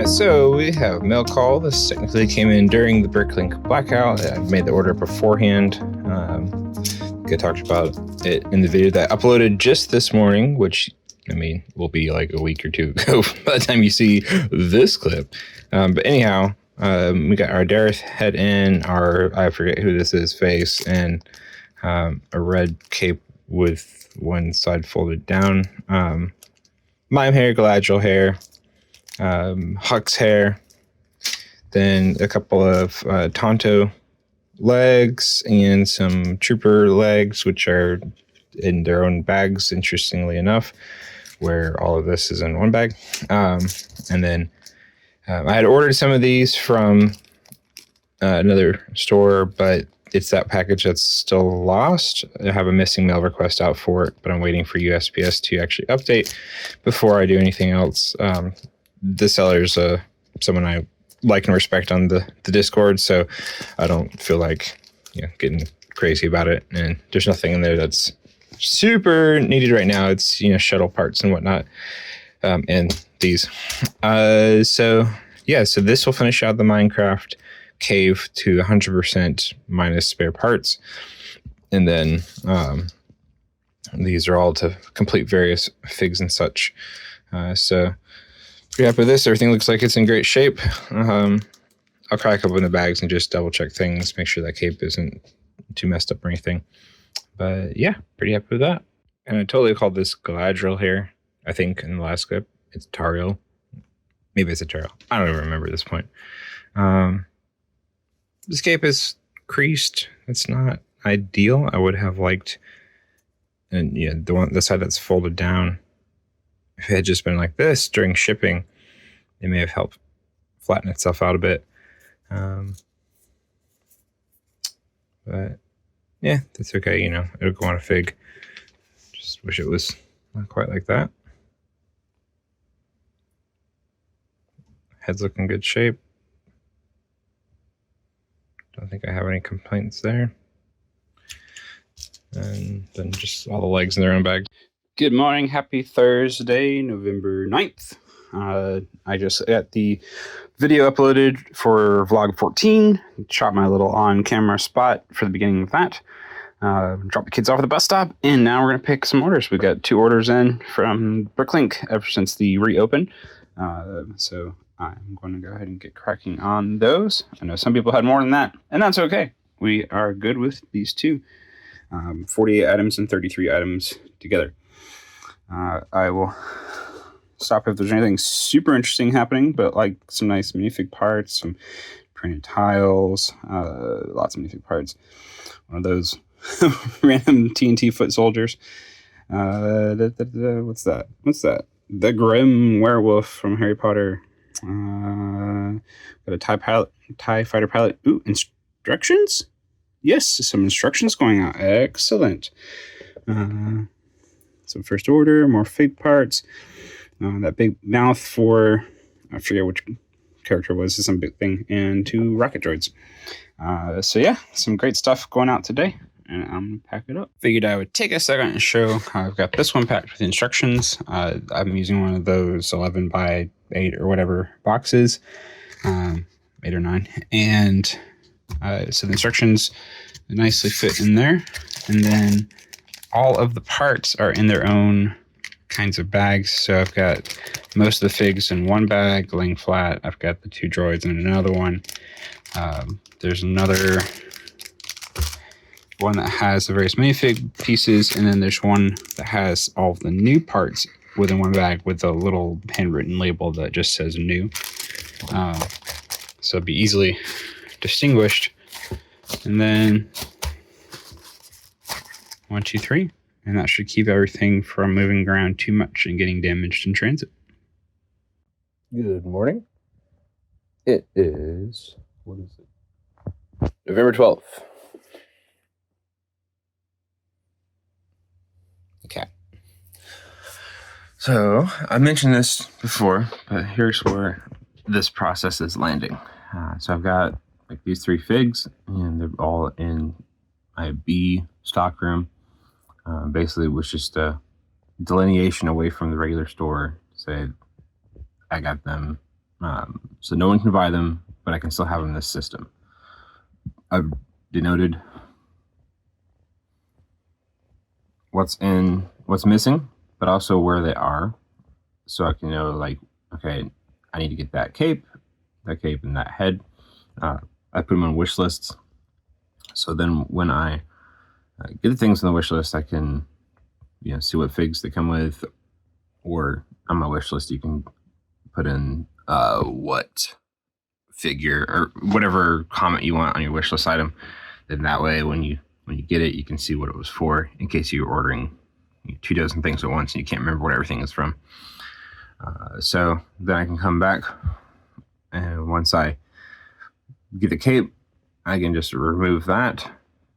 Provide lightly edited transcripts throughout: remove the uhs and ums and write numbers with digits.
Alright, so we have mail call. This technically came in during the Bricklink blackout. I made the order beforehand. I talked about it in the video that I uploaded just this morning, which, I mean, will be like a week or two ago by the time you see this clip. But anyhow, we got our Dareth head in, our, I forget who this is, face, and a red cape with one side folded down. Mime hair, Galadriel hair, Huck's hair, then a couple of Tonto legs and some Trooper legs, which are in their own bags, interestingly enough, where all of this is in one bag. And then I had ordered some of these from another store, but it's that package that's still lost. I have a missing mail request out for it, but I'm waiting for USPS to actually update before I do anything else. The seller's someone I like and respect on the Discord, so I don't feel like getting crazy about it. And there's nothing in there that's super needed right now. It's shuttle parts and whatnot, and these. So this will finish out the Minecraft cave to 100% minus spare parts, and then these are all to complete various figs and such. So pretty happy with this. Everything looks like it's in great shape. I'll crack open the bags and just double check things, make sure that cape isn't too messed up or anything. But yeah, pretty happy with that. And I totally called this Galadriel hair, I think, in the last clip. It's Tariel. Maybe it's a Tariel. I don't even remember at this point. This cape is creased. It's not ideal. I would have liked, and the side that's folded down, if it had just been like this during shipping, it may have helped flatten itself out a bit. But yeah, that's okay. It'll go on a fig. Just wish it was not quite like that. Head's looking good shape. Don't think I have any complaints there. And then just all the legs in their own bag. Good morning. Happy Thursday, November 9th. I just got the video uploaded for vlog 14. Shot my little on-camera spot for the beginning of that. Dropped the kids off at the bus stop, and now we're going to pick some orders. We've got 2 orders in from Bricklink ever since the reopen. So I'm going to go ahead and get cracking on those. I know some people had more than that, and that's okay. We are good with these 2. 48 items and 33 items together. I will stop if there's anything super interesting happening, but like some nice minifig parts, some printed tiles, lots of minifig parts. One of those random TNT foot soldiers. What's that? The Grim Werewolf from Harry Potter. Got a TIE fighter pilot. Ooh, instructions? Yes, some instructions going out. Excellent. So first order, more fig parts. That big mouth for, I forget which character it was, some big thing, and 2 rocket droids. So yeah, some great stuff going out today, and I'm gonna pack it up. Figured I would take a second and show how I've got this one packed with instructions. I'm using one of those 11 by 8 or whatever boxes, 8 or 9, and so the instructions nicely fit in there, and then all of the parts are in their own kinds of bags. So I've got most of the figs in one bag, laying flat. I've got the 2 droids in another one. There's another one that has the various minifig pieces, and then there's one that has all the new parts within one bag with a little handwritten label that just says new. So it'll be easily distinguished. And then 1, 2, 3, and that should keep everything from moving around too much and getting damaged in transit. Good morning. It is, what is it? November 12th. Okay. So I mentioned this before, but here's where this process is landing. So I've got like these 3 figs, and they're all in my B stockroom. Basically, it was just a delineation away from the regular store. Say, I got them So no one can buy them, but I can still have them in this system. I've denoted what's missing, but also where they are. So I can know, like, okay, I need to get that cape, and that head. I put them on wish lists. So then when I get the things on the wish list, I can, see what figs they come with, or on my wish list, you can put in what figure or whatever comment you want on your wish list item. Then that way, when you get it, you can see what it was for, in case you're ordering 2 dozen things at once and you can't remember what everything is from. So then I can come back, and once I get the cape, I can just remove that,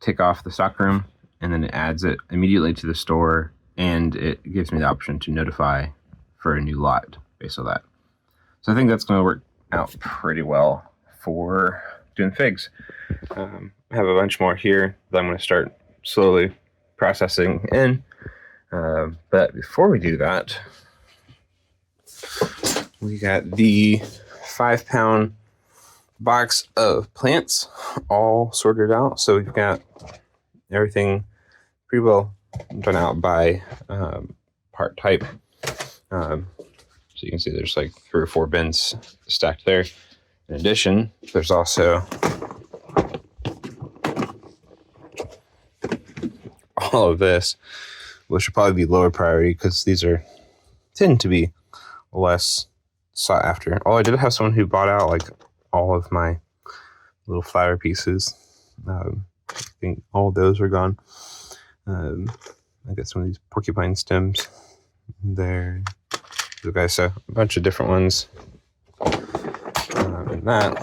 tick off the stockroom, and then it adds it immediately to the store, and it gives me the option to notify for a new lot based on that. So I think that's going to work out pretty well for doing figs. I have a bunch more here that I'm going to start slowly processing in. But before we do that, we got the 5-pound box of plants all sorted out. So we've got everything pretty well done out by part type. So you can see there's like 3 or 4 bins stacked there. In addition, there's also all of this, which should probably be lower priority because these tend to be less sought after. Oh, I did have someone who bought out like all of my little flower pieces. I think all of those are gone. I got some of these porcupine stems there. Okay, so a bunch of different ones. And that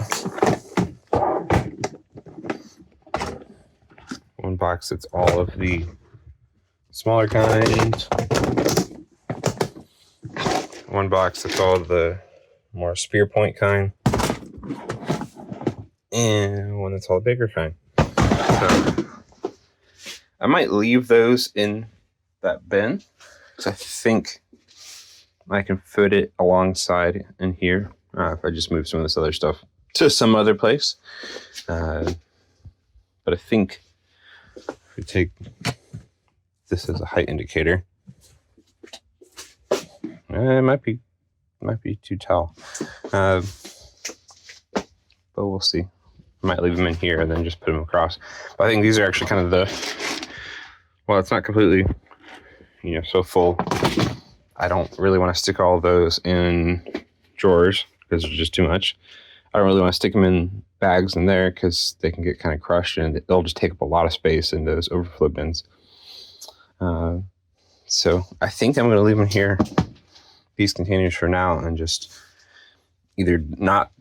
one box, it's all of the smaller kind. One box, it's all of the more spear point kind. And one that's all the bigger kind. So I might leave those in that bin because I think I can fit it alongside in here if I just move some of this other stuff to some other place. But I think if we take this as a height indicator, it might be too tall. But we'll see. I might leave them in here and then just put them across. But I think these are actually kind of well, it's not completely, so full. I don't really want to stick all of those in drawers because they're just too much. I don't really want to stick them in bags in there because they can get kind of crushed and they'll just take up a lot of space in those overflow bins. So I think I'm going to leave them here, these containers for now, and just either not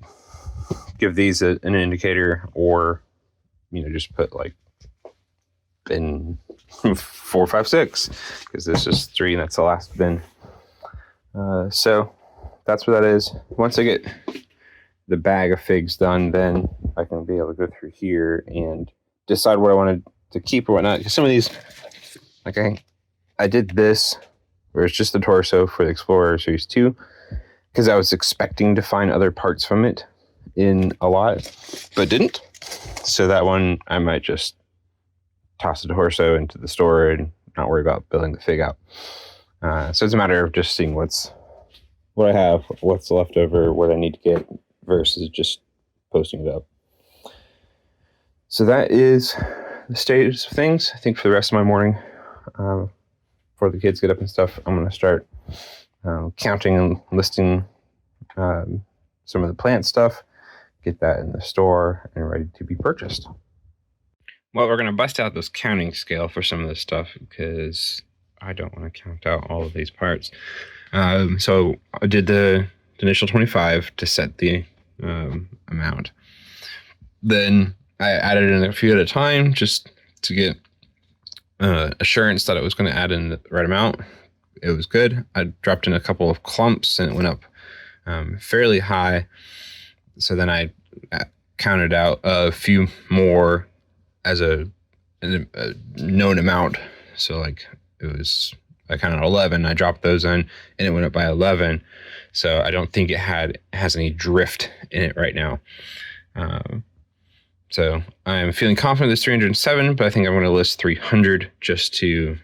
give these an indicator or, just put like bin 4, 5, 6 because there's just 3 and that's the last bin. So that's what that is. Once I get the bag of figs done, then I can be able to go through here and decide what I wanted to keep or whatnot. Because some of these, like I did this where it's just the torso for the Explorer Series 2 because I was expecting to find other parts from it in a lot, but didn't. So that one I might just toss the torso into the store and not worry about building the fig out. So it's a matter of just seeing what I have, what's left over, what I need to get versus just posting it up. So that is the status of things. I think for the rest of my morning, before the kids get up and stuff, I'm going to start counting and listing some of the plant stuff, get that in the store and ready to be purchased. Well, we're going to bust out this counting scale for some of this stuff because I don't want to count out all of these parts. So I did the initial 25 to set the amount. Then I added in a few at a time just to get assurance that it was going to add in the right amount. It was good. I dropped in a couple of clumps and it went up fairly high. So then I counted out a few more as a known amount. So like it was like kind of 11. I dropped those in and it went up by 11. So I don't think it has any drift in it right now. So I'm feeling confident this 307, but I think I'm going to list 300 just to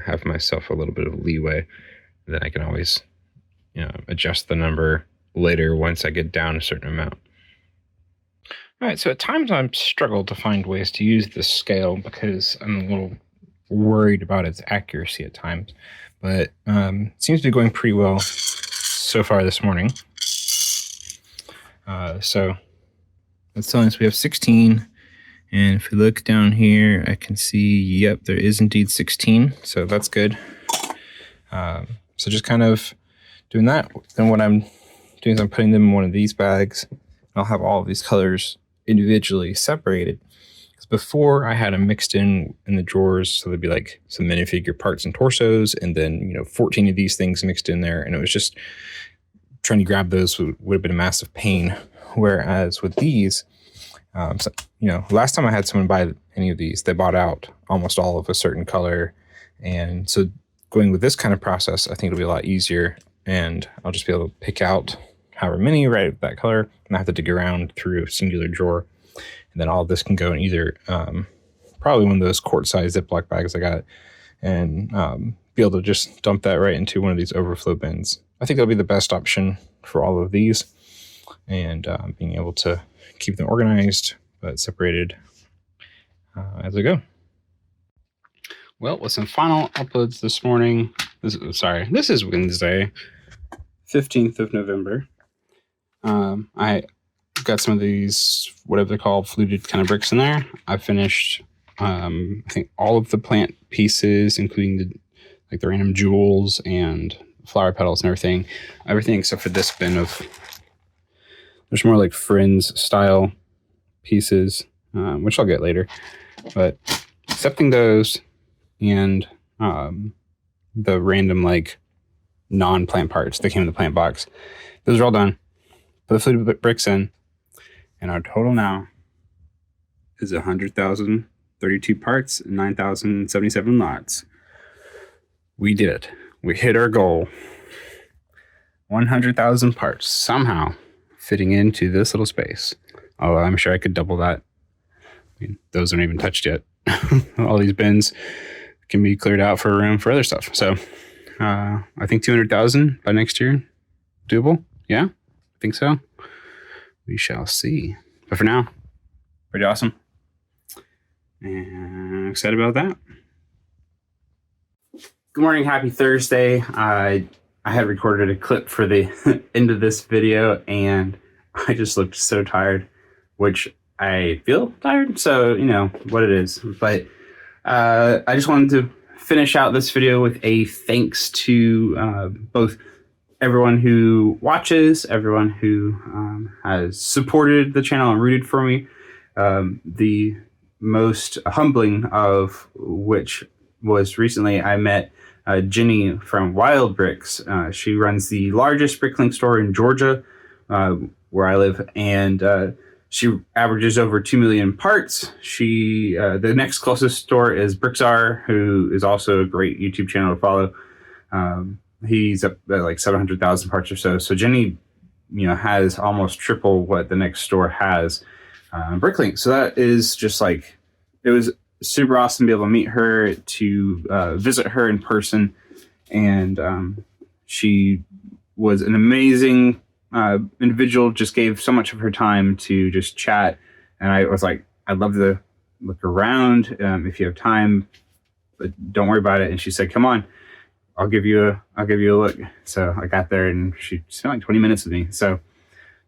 have myself a little bit of leeway. Then I can always, adjust the number later once I get down a certain amount. All right, so at times I've struggled to find ways to use this scale because I'm a little worried about its accuracy at times, but it seems to be going pretty well so far this morning. So that's telling us we have 16, and if we look down here, I can see, yep, there is indeed 16, so that's good. So just kind of doing that. Then what I'm doing is I'm putting them in one of these bags. I'll have all of these colors individually separated. Because before I had them mixed in the drawers, so there'd be like some minifigure parts and torsos, and then 14 of these things mixed in there, and it was just trying to grab those would have been a massive pain. Whereas with these, last time I had someone buy any of these, they bought out almost all of a certain color, and so going with this kind of process, I think it'll be a lot easier, and I'll just be able to pick out however many right with that color, and I have to dig around through a singular drawer, and then all of this can go in either probably one of those quart-sized Ziploc bags I got, and be able to just dump that right into one of these overflow bins. I think that'll be the best option for all of these, and being able to keep them organized but separated as I go. Well, with some final uploads this morning, this is Wednesday, 15th of November. I got some of these, whatever they're called, fluted kind of bricks in there. I finished, I think, all of the plant pieces, including the random jewels and flower petals and everything except for this bin of, there's more like Friends style pieces, which I'll get later, but accepting those and the random non-plant parts that came in the plant box, those are all done. Put the fluted bricks in, and our total now is 100,032 parts and 9,077 lots. We did it. We hit our goal. 100,000 parts somehow fitting into this little space. Oh, I'm sure I could double that. I mean, those aren't even touched yet. All these bins can be cleared out for room for other stuff. So I think 200,000 by next year. Doable? Yeah, I think so. We shall see. But for now, pretty awesome. And I'm excited about that. Good morning, happy Thursday. I had recorded a clip for the end of this video, and I just looked so tired, which I feel tired, so what it is. But I just wanted to finish out this video with a thanks to both everyone who watches, everyone who has supported the channel and rooted for me. The most humbling of which was recently I met Jenny from Wild Bricks. She runs the largest Bricklink store in Georgia, where I live, and she averages over 2 million parts. The next closest store is BrickTsar, who is also a great YouTube channel to follow. He's up at 700,000 parts or so. So Jenny, has almost triple what the next store has Bricklink. So that is just it was super awesome to be able to meet her, to visit her in person, and she was an amazing individual, just gave so much of her time to just chat. And I was like, I'd love to look around if you have time, but don't worry about it. And she said, come on, I'll give you a look. So I got there and she spent 20 minutes with me. So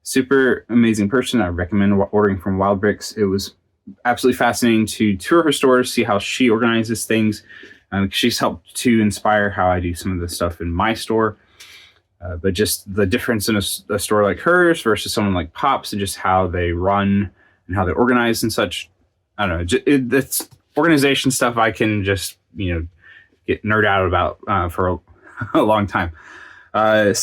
super amazing person. I recommend ordering from Wild Bricks. It was absolutely fascinating to tour her stores, see how she organizes things. She's helped to inspire how I do some of the stuff in my store. But just the difference in a store like hers versus someone like Pop's, and just how they run and how they organize and such. I don't know. It's organization stuff I can just, get nerd out about for a long time. But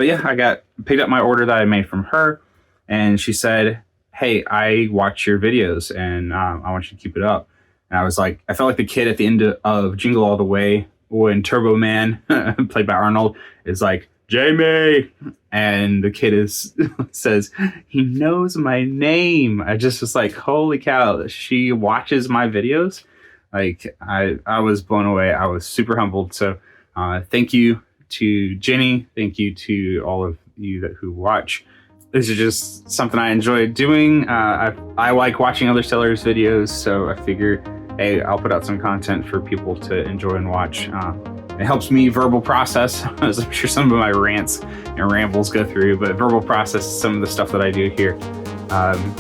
yeah, I picked up my order that I made from her, and she said, hey, I watch your videos and I want you to keep it up. And I was like, I felt like the kid at the end of Jingle All the Way, when Turbo Man, played by Arnold, is like, Jamie, and the kid says, he knows my name. I just was like, holy cow, she watches my videos. Like, I was blown away. I was super humbled. So thank you to Jenny. Thank you to all of you who watch. This is just something I enjoy doing. I like watching other sellers' videos, so I figure, hey, I'll put out some content for people to enjoy and watch. It helps me verbal process, as I'm sure some of my rants and rambles go through, but verbal process some of the stuff that I do here.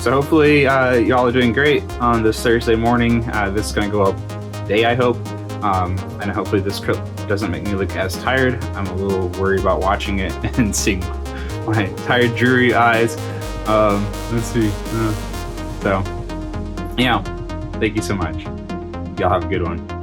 So hopefully y'all are doing great on this Thursday morning. This is going to go up today, I hope. And hopefully this clip doesn't make me look as tired. I'm a little worried about watching it and seeing my tired, dreary eyes. Let's see. So, yeah, thank you so much. Y'all have a good one.